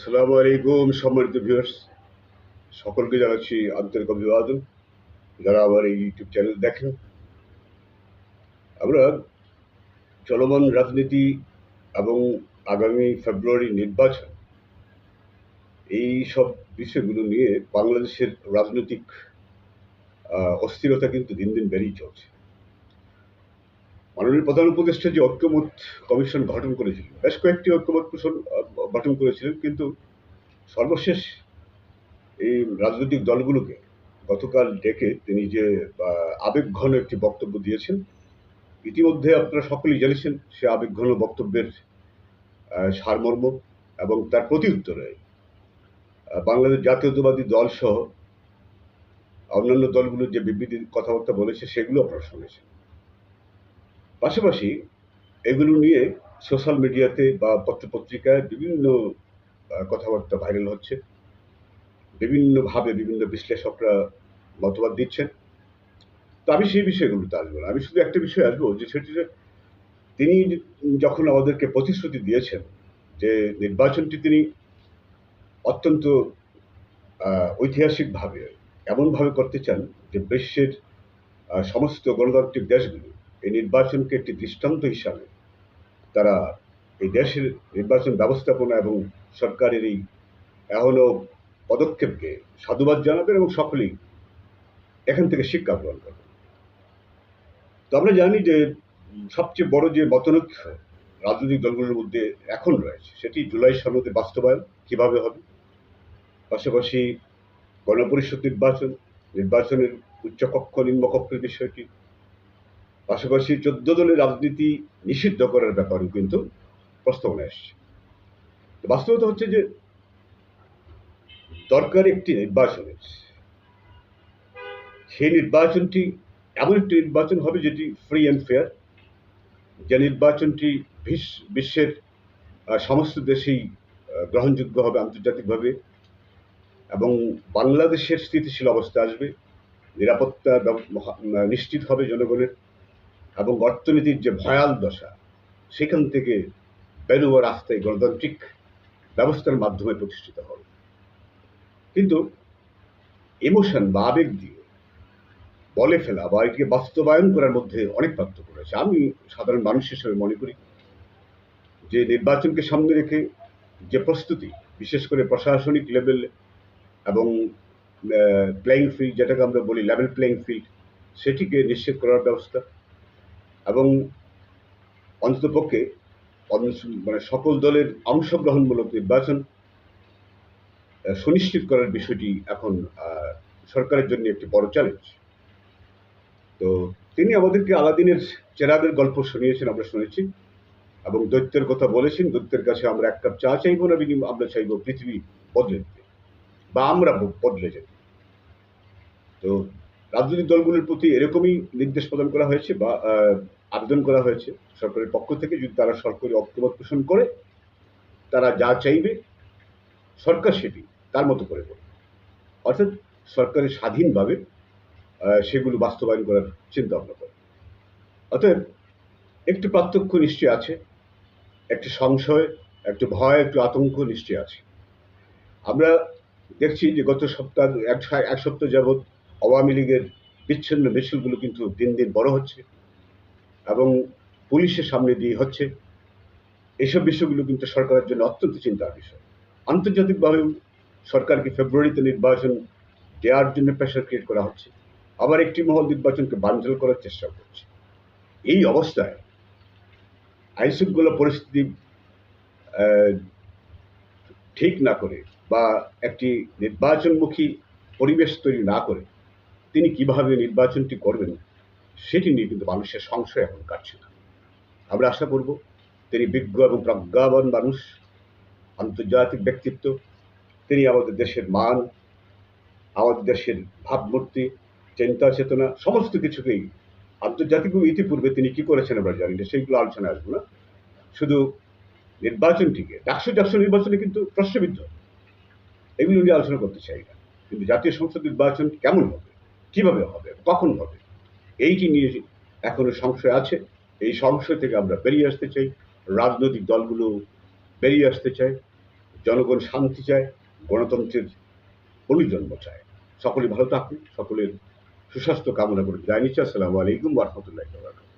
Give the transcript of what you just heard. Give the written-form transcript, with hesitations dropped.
আসসালামু আলাইকুম সম্মানিত ভিউয়ার্স, সকলকে জানাচ্ছি আন্তরিক অভিবাদন। যারা আমার এই ইউটিউব চ্যানেল দেখেন, আমরা চলমান রাজনীতি এবং আগামী ফেব্রুয়ারি নির্বাচন, এই সব বিষয়গুলো নিয়ে বাংলাদেশের রাজনৈতিক অস্থিরতা কিন্তু দিন দিন বেড়েই চলছে। মাননীয় প্রধান উপদেষ্টা যে ঐক্যমত কমিশন গঠন করেছিলেন, বেশ কয়েকটি ঐক্যমত কমিশন গঠন করেছিলেন, কিন্তু সর্বশেষ এই রাজনৈতিক দলগুলোকে গতকাল ডেকে তিনি যে আবেগঘন একটি বক্তব্য দিয়েছেন, ইতিমধ্যে আপনারা সকলেই জেনেছেন সে আবেগঘন বক্তব্যের সারমর্ম এবং তার প্রতিউত্তরে বাংলাদেশ জাতীয়তাবাদী দল সহ অন্যান্য দলগুলো যে বিবৃতি কথাবার্তা বলেছে সেগুলো আপনারা শুনেছেন। পাশাপাশি এগুলো নিয়ে সোশ্যাল মিডিয়াতে বা পত্রপত্রিকায় বিভিন্ন কথাবার্তা ভাইরাল হচ্ছে, বিভিন্নভাবে বিভিন্ন বিশ্লেষকরা মতবাদ দিচ্ছেন। তো আমি সেই বিষয়গুলোতে আসবো না, আমি শুধু একটা বিষয় আসবো, যে সেটি তিনি যখন আমাদেরকে প্রতিশ্রুতি দিয়েছেন যে নির্বাচনটি তিনি অত্যন্ত ঐতিহাসিকভাবে এমনভাবে করতে চান যে বিশ্বের সমস্ত গণতান্ত্রিক দেশগুলো এই নির্বাচনকে একটি দৃষ্টান্ত হিসাবে তারা এই দেশের নির্বাচন ব্যবস্থাপনা এবং সরকারের এই এখনো পদক্ষেপকে সাধুবাদ জানাবেন এবং সকলেই এখান থেকে শিক্ষা গ্রহণ করবেন। তো আমরা জানি যে সবচেয়ে বড় যে মতনৈক্য রাজনৈতিক দলগুলোর মধ্যে এখন রয়েছে সেটি জুলাই সনদের বাস্তবায়ন কিভাবে হবে, পাশাপাশি গণপরিষদ নির্বাচনের উচ্চকক্ষ নিম্নকক্ষের বিষয়টি, পাশাপাশি 14 দলের রাজনীতি নিষিদ্ধ করার ব্যাপারেও কিন্তু প্রস্তাবনা এসছে। বাস্তবতা হচ্ছে যে দরকার একটি নির্বাচনের, সেই নির্বাচনটি এমন একটি নির্বাচন হবে যেটি ফ্রি অ্যান্ড ফেয়ার, যে নির্বাচনটি বিশ্বের সমস্ত দেশেই গ্রহণযোগ্য হবে আন্তর্জাতিকভাবে, এবং বাংলাদেশের স্থিতিশীল অবস্থা আসবে, নিরাপত্তা নিশ্চিত হবে জনগণের, এবং অর্থনীতির যে ভয়াল দশা সেখান থেকে বেরোবার রাস্তায় গণতান্ত্রিক ব্যবস্থার মাধ্যমে প্রতিষ্ঠিত হবে। কিন্তু ইমোশন বা আবেগ দিয়ে বলে ফেলা বা এটিকে বাস্তবায়ন করার মধ্যে অনেক পার্থক্য রয়েছে। আমি সাধারণ মানুষ হিসেবে মনে করি যে নির্বাচনকে সামনে রেখে যে প্রস্তুতি, বিশেষ করে প্রশাসনিক লেভেল এবং প্লেয়িং ফিল্ড, যেটাকে আমরা বলি লেভেল প্লেয়িং ফিল্ড, সেটিকে নিশ্চিত করার ব্যবস্থা এবং অন্ততপক্ষে মানে সকল দলের অংশগ্রহণমূলক নির্বাচন সুনিশ্চিত করার বিষয়টি এখন সরকারের জন্য একটি বড় চ্যালেঞ্জ। তো তিনি আমাদেরকে আলাদিনের চেরাগের গল্প শুনিয়েছেন, আমরা শুনেছি, এবং দৈত্যের কথা বলেছেন। দৈত্যের কাছে আমরা এক কাপ চা চাইবো না, আমরা চাইবো পৃথিবী বদলে দিতে বা আমরা বদলে যেতে। তো রাজনৈতিক দলগুলোর প্রতি এরকমই নির্দেশ প্রদান করা হয়েছে বা আবেদন করা হয়েছে সরকারের পক্ষ থেকে, যদি তারা সরকারি ঐক্যমত পোষণ করে তারা যা চাইবে সরকার সেটি তার মতো করে করবে, অর্থাৎ সরকারের স্বাধীনভাবে সেগুলো বাস্তবায়ন করার চিন্তা ভাবনা করে। অতএব একটু পার্থক্য নিশ্চয় আছে, একটু সংশয়, একটু ভয়, একটু আতঙ্ক নিশ্চয় আছে। আমরা দেখছি যে গত সপ্তাহ এক সপ্তাহ যাবৎ আওয়ামী লীগের বিচ্ছিন্ন মিছিলগুলো কিন্তু দিন দিন বড় হচ্ছে এবং পুলিশের সামনে দিয়ে হচ্ছে। এইসব বিষয়গুলো কিন্তু সরকারের জন্য অত্যন্ত চিন্তার বিষয়। আন্তর্জাতিকভাবেও সরকারকে ফেব্রুয়ারিতে নির্বাচন দেওয়ার জন্য প্রেশার ক্রিয়েট করা হচ্ছে, আবার একটি মহল নির্বাচনকে বানচাল করার চেষ্টা করছে। এই অবস্থায় আইনশৃঙ্খলা পরিস্থিতি ঠিক না করে বা একটি নির্বাচনমুখী পরিবেশ তৈরি না করে তিনি কিভাবে নির্বাচনটি করবেন সেটি নিয়ে কিন্তু মানুষের সংশয় এখন কাটছে না। আমরা আশা করব তিনি বিজ্ঞ এবং প্রজ্ঞাবান মানুষ, আন্তর্জাতিক ব্যক্তিত্ব, তিনি আমাদের দেশের মান, আমাদের দেশের ভাবমূর্তি, চিন্তা চেতনা সমস্ত কিছুকেই আন্তর্জাতিক ইতিপূর্বে তিনি কি করেছেন আমরা জানি না, সেইগুলো আলোচনা আসবো না। শুধু নির্বাচনটিকে ডাকসু নির্বাচনে কিন্তু প্রশ্নবিদ্ধ, এগুলো নিয়ে আলোচনা করতে চাই না, কিন্তু জাতীয় সংসদ নির্বাচন কেমন হবে, কিভাবে হবে, কখন হবে, এইটি নিয়ে এখনো সংশয় আছে। এই সংশয় থেকে আমরা বেরিয়ে আসতে চাই, রাজনৈতিক দলগুলো বেরিয়ে আসতে চাই, জনগণ শান্তি চায়, গণতন্ত্রের পুনর্জন্ম চায়। সকলে ভালো থাকুন, সকলের সুস্বাস্থ্য কামনা করে বিদায় নিচ্ছি। আসসালামু আলাইকুম ওয়া রাহমাতুল্লাহি ওয়া বারাকাতুহু।